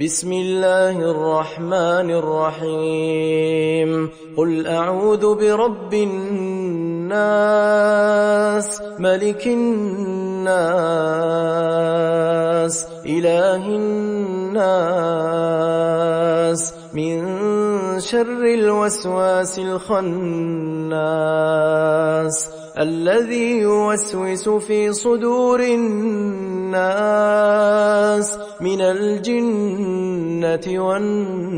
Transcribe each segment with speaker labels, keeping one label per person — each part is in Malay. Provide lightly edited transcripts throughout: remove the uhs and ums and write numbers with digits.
Speaker 1: بسم الله الرحمن الرحيم قل أعوذ برب الناس ملك الناس إله الناس من شر الوسواس الخناس الذي يوسوس في صدور الناس من الجنة والناس.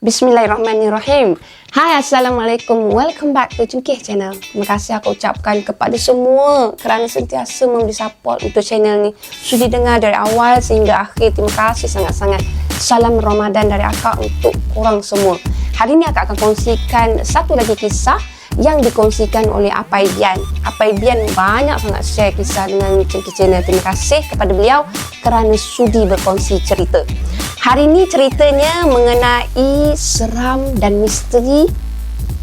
Speaker 2: Bismillahirrahmanirrahim. Hai, Assalamualaikum. Welcome back to Cungkih Channel. Terima kasih aku ucapkan kepada semua kerana sentiasa memberi support untuk channel ni. Sudi dengar dari awal sehingga akhir. Terima kasih sangat-sangat. Salam Ramadan dari akak untuk korang semua. Hari ni akak akan kongsikan satu lagi kisah yang dikongsikan oleh Apai Bian. Apai Bian banyak sangat share kisah dengan Cungkih Channel. Terima kasih kepada beliau kerana sudi berkongsi cerita. Hari ini ceritanya mengenai seram dan misteri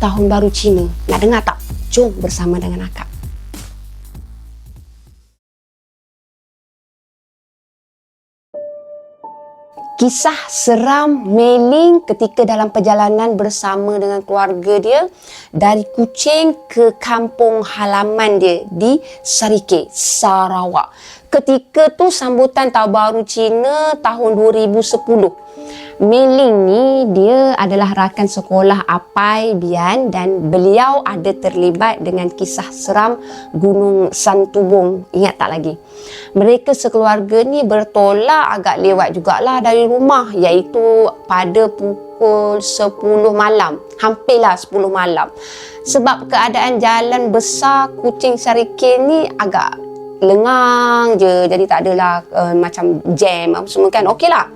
Speaker 2: Tahun Baru Cina. Nak dengar tak? Jom bersama dengan akak. Kisah seram Mei Ling ketika dalam perjalanan bersama dengan keluarga dia dari Kuching ke kampung halaman dia di Sarike, Sarawak. Ketika tu sambutan Tahun Baru Cina tahun 2010. Mei Ling ni dia adalah rakan sekolah Apai Bian dan beliau ada terlibat dengan kisah seram Gunung Santubong. Ingat tak lagi? Mereka sekeluarga ni bertolak agak lewat jugalah dari rumah, iaitu pada pukul 10 malam. Hampirlah 10 malam. Sebab keadaan jalan besar Kuching Sarike ni agak lengang je, jadi tak adalah macam jam apa semua kan. Okeylah.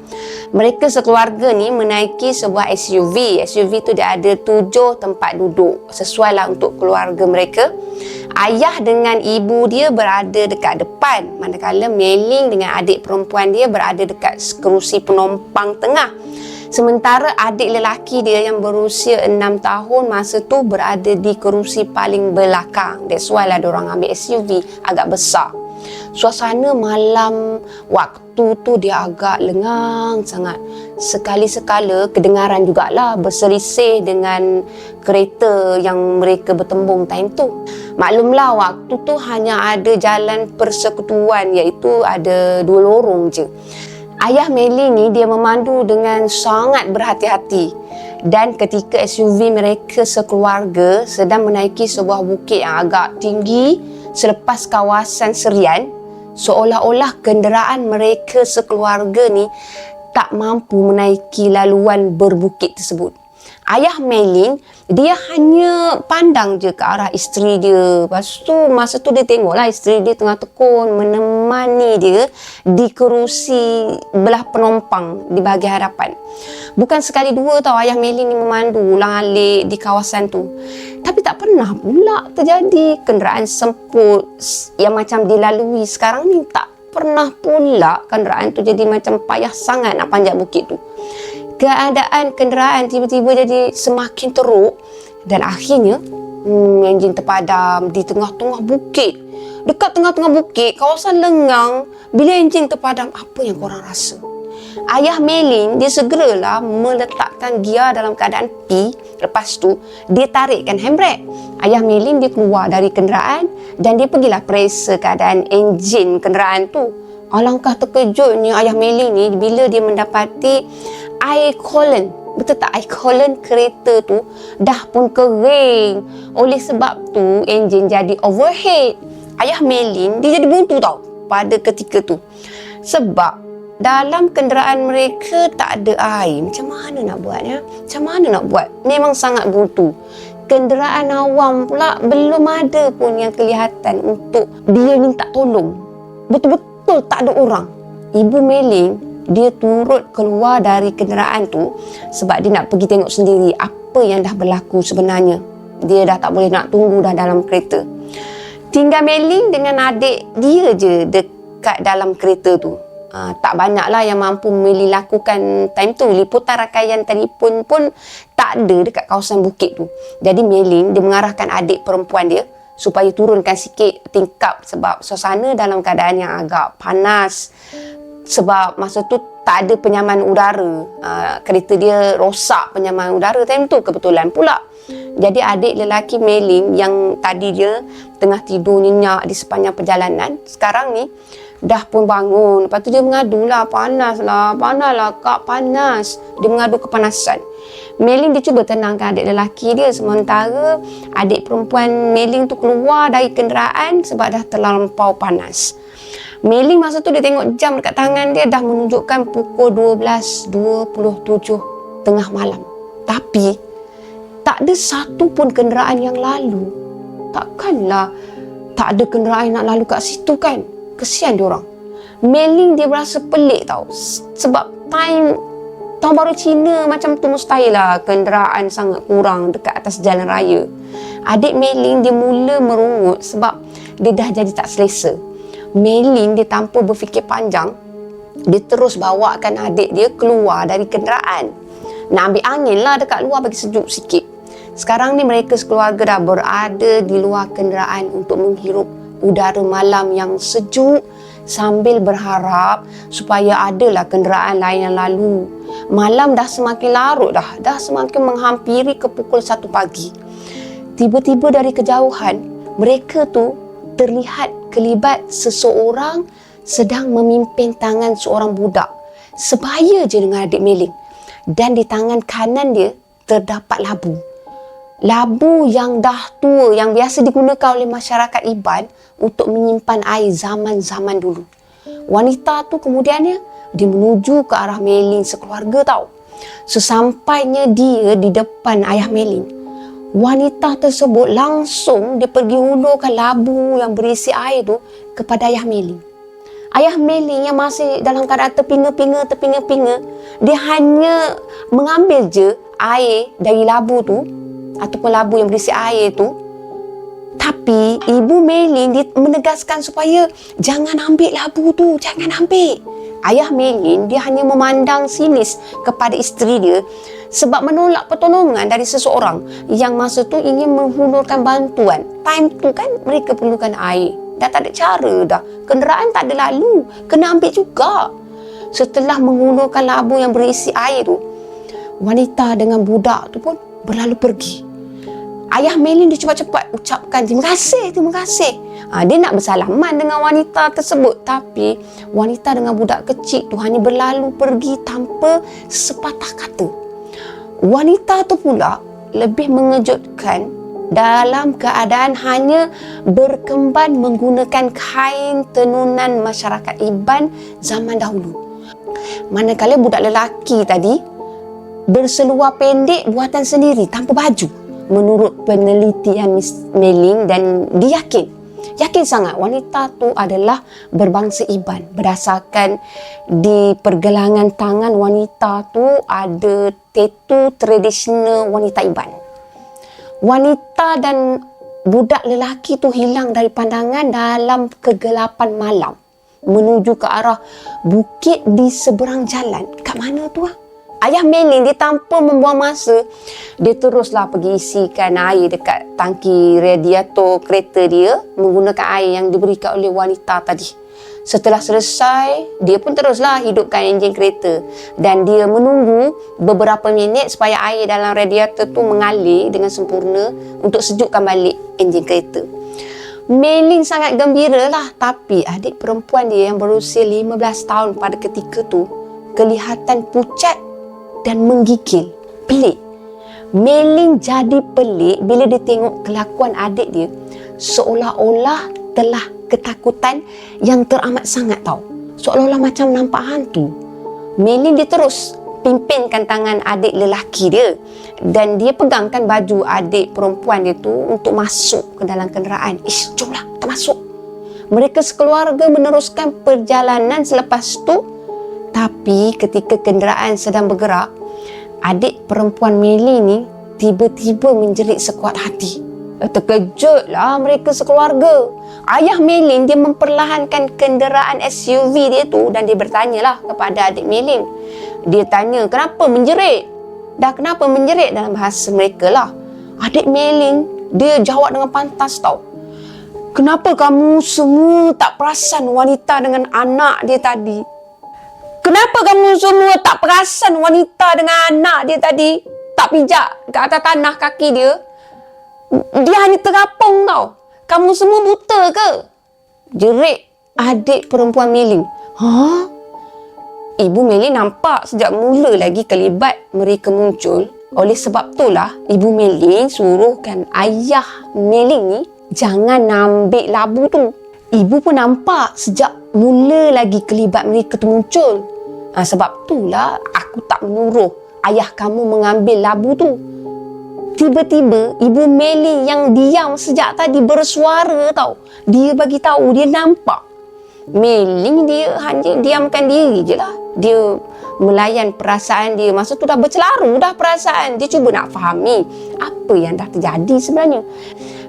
Speaker 2: Mereka sekeluarga ni menaiki sebuah SUV. SUV tu dia ada 7 tempat duduk. Sesuai lah untuk keluarga mereka. Ayah dengan ibu dia berada dekat depan, manakala Mei Ling dengan adik perempuan dia berada dekat kerusi penumpang tengah. Sementara adik lelaki dia yang berusia 6 tahun masa tu berada di kerusi paling belakang. That's why lah diorang ambil SUV agak besar. Suasana malam waktu tu dia agak lengang sangat. Sekali-sekala kedengaran jugalah berselisih dengan kereta yang mereka bertembung time tu. Maklumlah waktu tu hanya ada jalan persekutuan, iaitu ada 2 lorong je. Ayah Mei Ling ni dia memandu dengan sangat berhati-hati. Dan ketika SUV mereka sekeluarga sedang menaiki sebuah bukit yang agak tinggi selepas kawasan Serian, seolah-olah kenderaan mereka sekeluarga ni tak mampu menaiki laluan berbukit tersebut. Ayah Mei Ling dia hanya pandang je ke arah isteri dia. Lepas tu masa tu dia tengoklah isteri dia tengah tekun menemani dia di kerusi belah penumpang di bahagian hadapan. Bukan sekali dua tau ayah Mei Ling ni memandu ulang-alik di kawasan tu. Tapi tak pernah pula terjadi kenderaan semput yang macam dilalui sekarang ni. Tak pernah pula kenderaan tu jadi macam payah sangat nak panjat bukit tu. Keadaan kenderaan tiba-tiba jadi semakin teruk dan akhirnya enjin terpadam di tengah-tengah bukit. Dekat tengah-tengah bukit, kawasan lengang, bila enjin terpadam, apa yang korang rasa? Ayah Mei Ling dia segeralah meletakkan gear dalam keadaan P. Lepas tu dia tarikkan handbrake. Ayah Mei Ling dia keluar dari kenderaan dan dia pergilah periksa keadaan enjin kenderaan tu. Alangkah terkejutnya ayah Mei Ling ni bila dia mendapati air coolant. Betul tak? Air coolant kereta tu dah pun kering. Oleh sebab tu enjin jadi overheat. Ayah Mei Ling dia jadi buntu tau pada ketika tu. Sebab dalam kenderaan mereka tak ada air. Macam mana nak buat ya? Macam mana nak buat? Memang sangat buntu. Kenderaan awam pula belum ada pun yang kelihatan untuk dia minta tolong. Betul-betul tak ada orang. Ibu Mei Ling dia turut keluar dari kenderaan tu sebab dia nak pergi tengok sendiri apa yang dah berlaku sebenarnya. Dia dah tak boleh nak tunggu dah dalam kereta. Tinggal Mei Ling dengan adik dia je dekat dalam kereta tu. Tak banyaklah yang mampu lakukan time tu. Liputan rakaian telefon pun tak ada dekat kawasan bukit tu. Jadi Mei Ling dia mengarahkan adik perempuan dia supaya turunkan sikit tingkap sebab suasana dalam keadaan yang agak panas. Sebab masa tu tak ada penyaman udara. Kereta dia rosak penyaman udara time tu kebetulan pula. Jadi adik lelaki Mei Ling yang tadi dia tengah tidur nyenyak di sepanjang perjalanan, sekarang ni dah pun bangun. Lepas tu dia mengadu lah, panas lah kak, panas. Dia mengadu kepanasan. Mei Ling dia cuba tenangkan adik lelaki dia, sementara adik perempuan Mei Ling tu keluar dari kenderaan sebab dah terlampau panas. Mei Ling masa tu dia tengok jam dekat tangan dia dah menunjukkan pukul 12.27 tengah malam. Tapi tak ada satu pun kenderaan yang lalu. Takkanlah tak ada kenderaan nak lalu kat situ kan? Kesian diorang. Mei Ling dia berasa pelik tau. Sebab tahun baru Cina macam tu mustahil lah kenderaan sangat kurang dekat atas jalan raya. Adik Mei Ling dia mula merungut sebab dia dah jadi tak selesa. Mei Ling dia tanpa berfikir panjang, dia terus bawakan adik dia keluar dari kenderaan. Nak ambil angin lah dekat luar bagi sejuk sikit. Sekarang ni mereka sekeluarga dah berada di luar kenderaan untuk menghirup udara malam yang sejuk sambil berharap supaya adalah kenderaan lain yang lalu. Malam dah semakin larut dah semakin menghampiri ke pukul 1 pagi. Tiba-tiba dari kejauhan, mereka tu terlihat kelibat seseorang sedang memimpin tangan seorang budak sebaya je dengan adik Mei Ling. Dan di tangan kanan dia terdapat labu. Labu yang dah tua yang biasa digunakan oleh masyarakat Iban untuk menyimpan air zaman-zaman dulu. Wanita tu kemudiannya dia menuju ke arah Mei Ling sekeluarga tau. Sesampainya dia di depan ayah Mei Ling, wanita tersebut langsung dia pergi hulurkan labu yang berisi air tu kepada ayah Mei Ling. Ayah Mei Ling yang masih dalam keadaan terpinga-pinga, dia hanya mengambil je air dari labu tu ataupun labu yang berisi air tu. Tapi ibu Mei Ling dia menegaskan supaya jangan ambil labu tu, jangan ambil. Ayah Mei Ling dia hanya memandang sinis kepada isteri dia sebab menolak pertolongan dari seseorang yang masa tu ingin menghulurkan bantuan. Time tu kan mereka perlukan air. Dah tak ada cara dah. Kenderaan tak ada lalu. Kena ambil juga. Setelah menghulurkan labu yang berisi air tu, wanita dengan budak tu pun berlalu pergi. Ayah Mei Ling dia cepat-cepat ucapkan terima kasih. Dia nak bersalaman dengan wanita tersebut, tapi wanita dengan budak kecil tu hanya berlalu pergi tanpa sepatah kata. Wanita tu pula lebih mengejutkan dalam keadaan hanya berkemban menggunakan kain tenunan masyarakat Iban zaman dahulu. Manakala budak lelaki tadi berseluar pendek buatan sendiri tanpa baju. Menurut penelitian Mei Ling, dan dia yakin sangat wanita tu adalah berbangsa Iban berdasarkan di pergelangan tangan wanita tu ada tatu tradisional wanita Iban. Wanita dan budak lelaki tu hilang dari pandangan dalam kegelapan malam menuju ke arah bukit di seberang jalan. Kat mana tu Ayah Mei Ling dia tanpa membuang masa, dia teruslah pergi isikan air dekat tangki radiator kereta dia menggunakan air yang diberikan oleh wanita tadi. Setelah selesai, dia pun teruslah hidupkan enjin kereta dan dia menunggu beberapa minit supaya air dalam radiator tu mengalir dengan sempurna untuk sejukkan balik enjin kereta. Mei Ling sangat gembira lah, tapi adik perempuan dia yang berusia 15 tahun pada ketika tu kelihatan pucat dan menggigil. Pelik. Mei Ling jadi pelik bila dia tengok kelakuan adik dia seolah-olah telah ketakutan yang teramat sangat tau. Seolah-olah macam nampak hantu. Mei Ling dia terus pimpinkan tangan adik lelaki dia dan dia pegangkan baju adik perempuan dia tu untuk masuk ke dalam kenderaan. Jomlah, kita masuk. Mereka sekeluarga meneruskan perjalanan selepas tu. Tapi ketika kenderaan sedang bergerak, adik perempuan Mei Ling ni tiba-tiba menjerit sekuat hati. Terkejutlah mereka sekeluarga. Ayah Mei Ling dia memperlahankan kenderaan SUV dia tu dan dia bertanyalah kepada adik Mei Ling. Dia tanya kenapa menjerit. Kenapa menjerit dalam bahasa mereka lah. Adik Mei Ling dia jawab dengan pantas tau. Kenapa kamu semua tak perasan wanita dengan anak dia tadi? Kenapa kamu semua tak perasan wanita dengan anak dia tadi tak pijak ke atas tanah kaki dia? Dia hanya terapung tau. Kamu semua buta ke? Jerit adik perempuan Mei Ling. Ha? Ibu Mei Ling nampak sejak mula lagi kelibat mereka muncul. Oleh sebab itulah Ibu Mei Ling suruhkan ayah Mei Ling ni jangan ambil labu tu. Ibu pun nampak sejak mula lagi kelibat mereka tu muncul. Sebab itulah aku tak menyuruh ayah kamu mengambil labu tu. Tiba-tiba Ibu Mei Ling yang diam sejak tadi bersuara tau. Dia bagi tahu dia nampak. Mei Ling dia hanya diamkan diri je lah. Dia melayan perasaan dia. Masa tu dah bercelaru dah perasaan. Dia cuba nak fahami apa yang dah terjadi sebenarnya.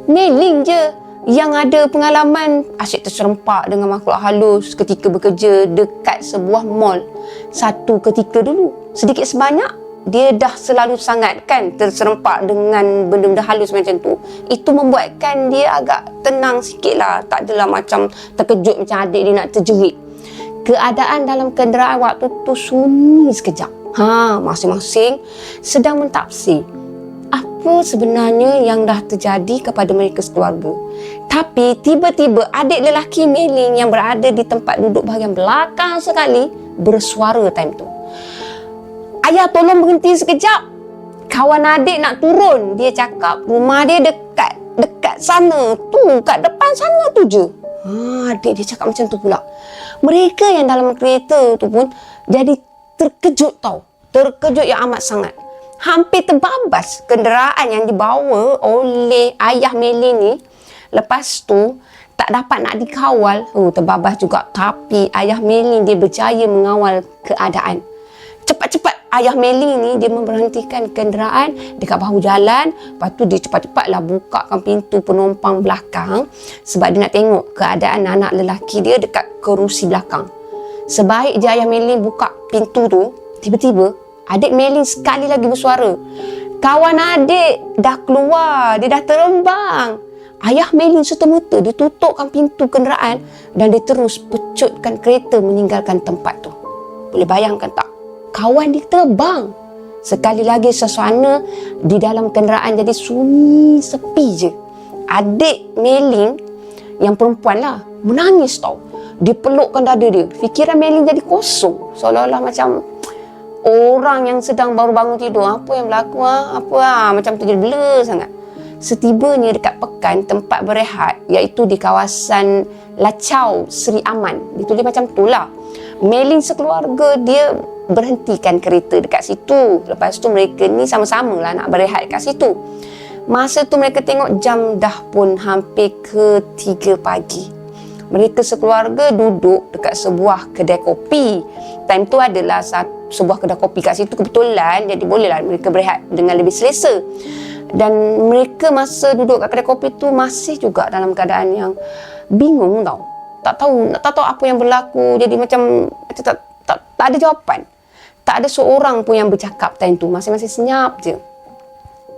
Speaker 2: Mei Ling je yang ada pengalaman asyik terserempak dengan makhluk halus ketika bekerja dekat sebuah mall. Satu ketika dulu, sedikit sebanyak, dia dah selalu sangat kan terserempak dengan benda-benda halus macam tu. Itu membuatkan dia agak tenang sikit lah. Tak adalah macam terkejut macam adik dia nak terjerit. Keadaan dalam kenderaan waktu tu sunyi sekejap. Masing-masing sedang mentafsir apa sebenarnya yang dah terjadi kepada mereka sekeluarga. Tapi tiba-tiba adik lelaki Mei Ling yang berada di tempat duduk bahagian belakang sekali bersuara time tu. Ayah tolong berhenti sekejap. Kawan adik nak turun. Dia cakap rumah dia dekat sana tu, kat depan sana tu je. Adik dia cakap macam tu pula. Mereka yang dalam kereta tu pun jadi terkejut tau. Terkejut yang amat sangat. Hampir terbabas kenderaan yang dibawa oleh ayah Mei Ling ni. Lepas tu tak dapat nak dikawal. Terbabas juga. Tapi ayah Mei Ling dia berjaya mengawal keadaan. Cepat-cepat ayah Mei Ling ni dia memberhentikan kenderaan dekat bahu jalan. Lepas tu dia cepat-cepatlah bukakan pintu penumpang belakang sebab dia nak tengok keadaan anak lelaki dia dekat kerusi belakang. Sebaik je ayah Mei Ling buka pintu tu, tiba-tiba adik Mei Ling sekali lagi bersuara. Kawan adik dah keluar, dia dah terbang. Ayah Mei Ling serta-merta dia tutupkan pintu kenderaan dan dia terus pecutkan kereta meninggalkan tempat tu. Boleh bayangkan tak? Kawan dia terbang. Sekali lagi suasana di dalam kenderaan jadi sunyi sepi je. Adik Mei Ling yang perempuan lah menangis tau. Dia pelukkan dada dia. Fikiran Mei Ling jadi kosong. Seolah-olah macam orang yang sedang baru bangun tidur. Apa yang berlaku? Macam tu jadi blur sangat. Setibanya dekat pekan tempat berehat iaitu di kawasan Lachau Seri Aman. Ditulis macam tu lah. Mei Ling sekeluarga dia berhentikan kereta dekat situ. Lepas tu mereka ni sama-sama lah nak berehat kat situ. Masa tu mereka tengok jam dah pun hampir ke 3 pagi. Mereka sekeluarga duduk dekat sebuah kedai kopi. Time tu adalah sebuah kedai kopi kat situ kebetulan. Jadi bolehlah mereka berehat dengan lebih selesa. Dan mereka masa duduk kat kedai kopi tu masih juga dalam keadaan yang bingung tau. Tak tahu apa yang berlaku. Jadi macam tak ada jawapan. Tak ada seorang pun yang bercakap time tu. Masing-masing senyap je.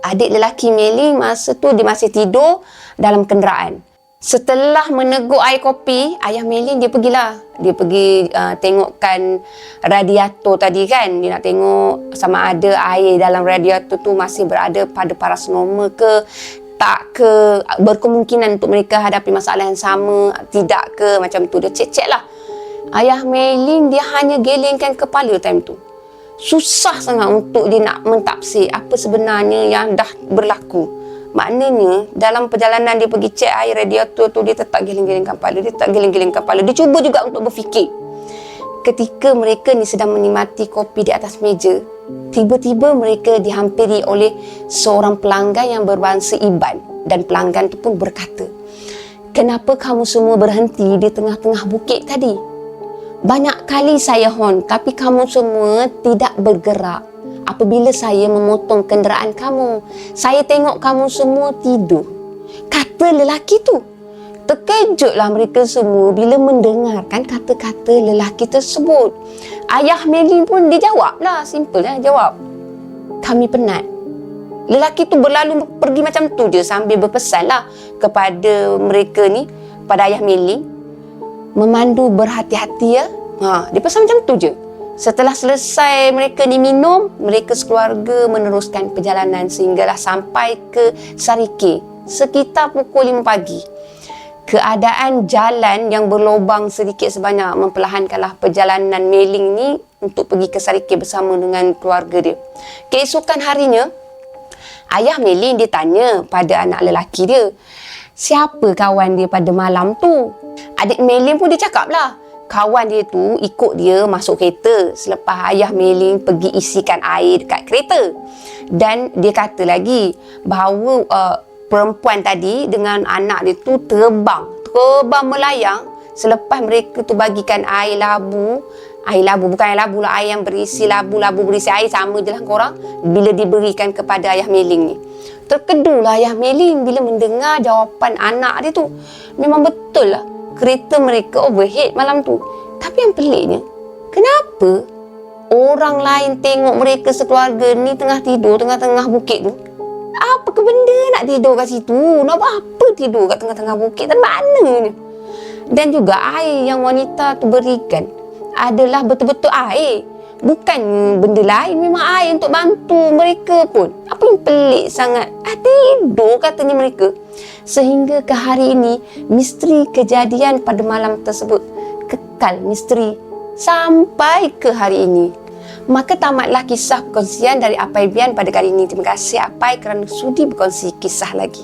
Speaker 2: Adik lelaki Mei Ling masa tu dia masih tidur dalam kenderaan. Setelah meneguh air kopi, ayah Mei Ling dia pergilah. Dia pergi tengokkan radiator tadi kan. Dia nak tengok sama ada air dalam radiator tu masih berada pada paras normal ke tak ke, berkemungkinan untuk mereka hadapi masalah yang sama, tidak ke, macam tu. Dia cek-cek lah. Ayah Mei Ling dia hanya gelengkan kepala time tu. Susah sangat untuk dia nak mentafsir apa sebenarnya yang dah berlaku. Maknanya dalam perjalanan dia pergi cek air radiator tu, dia tetap geleng-gelengkan kepala. Dia cuba juga untuk berfikir. Ketika mereka ni sedang menikmati kopi di atas meja, tiba-tiba mereka dihampiri oleh seorang pelanggan yang berbangsa Iban. Dan pelanggan tu pun berkata, "Kenapa kamu semua berhenti di tengah-tengah bukit tadi? Banyak kali saya hon, tapi kamu semua tidak bergerak. Apabila saya memotong kenderaan kamu, saya tengok kamu semua tidur," kata lelaki tu. Terkejutlah mereka semua bila mendengarkan kata-kata lelaki tersebut. Ayah Mei Ling pun dia jawablah, simple lah jawab, "Kami penat." Lelaki tu berlalu pergi macam tu je sambil berpesanlah kepada mereka ni, pada ayah Mei Ling, memandu berhati-hati ya. Dia pesan macam tu je. Setelah selesai mereka diminum, mereka sekeluarga meneruskan perjalanan sehinggalah sampai ke Sarike sekitar pukul 5 pagi. Keadaan jalan yang berlubang sedikit sebanyak memperlahankanlah perjalanan Mei Ling ni untuk pergi ke Sarike bersama dengan keluarga dia. Keesokan harinya, ayah Mei Ling dia tanya pada anak lelaki dia, siapa kawan dia pada malam tu? Adik Mei Ling pun dia cakap lah, kawan dia tu ikut dia masuk kereta selepas ayah Mei Ling pergi isikan air dekat kereta. Dan dia kata lagi bahawa perempuan tadi dengan anak dia tu terbang melayang selepas mereka tu bagikan air labu bukan air labu lah, air yang berisi labu berisi air, sama je lah korang, bila diberikan kepada ayah Mei Ling ni. Terkedulah ayah Mei Ling bila mendengar jawapan anak dia tu. Memang betul lah kereta mereka overhead malam tu. Tapi yang peliknya, kenapa orang lain tengok mereka sekeluarga ni tengah tidur tengah-tengah bukit tu? Apa ke benda nak tidur kat situ? Nak buat apa tidur kat tengah-tengah bukit? Dan mana ni? Dan juga air yang wanita tu berikan adalah betul-betul air, bukan benda lain. Memang air untuk bantu mereka pun. Apa yang pelik sangat? Tidur katanya mereka. Sehingga ke hari ini, misteri kejadian pada malam tersebut kekal misteri sampai ke hari ini. Maka tamatlah kisah perkongsian dari Apai Bian pada kali ini. Terima kasih Apai kerana sudi berkongsi kisah lagi.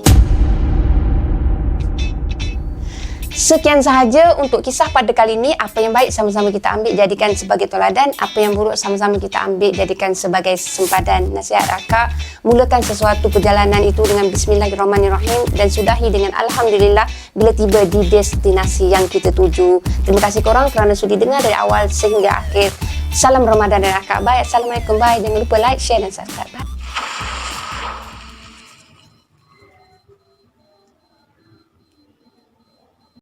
Speaker 2: Sekian sahaja untuk kisah pada kali ini. Apa yang baik sama-sama kita ambil jadikan sebagai toladan. Apa yang buruk sama-sama kita ambil jadikan sebagai sempadan. Nasihat akak, mulakan sesuatu perjalanan itu dengan Bismillahirrahmanirrahim dan sudahi dengan Alhamdulillah bila tiba di destinasi yang kita tuju. Terima kasih korang kerana sudi dengar dari awal sehingga akhir. Salam Ramadan dan akak baik. Assalamualaikum, bye. Jangan lupa like, share dan subscribe. Bye.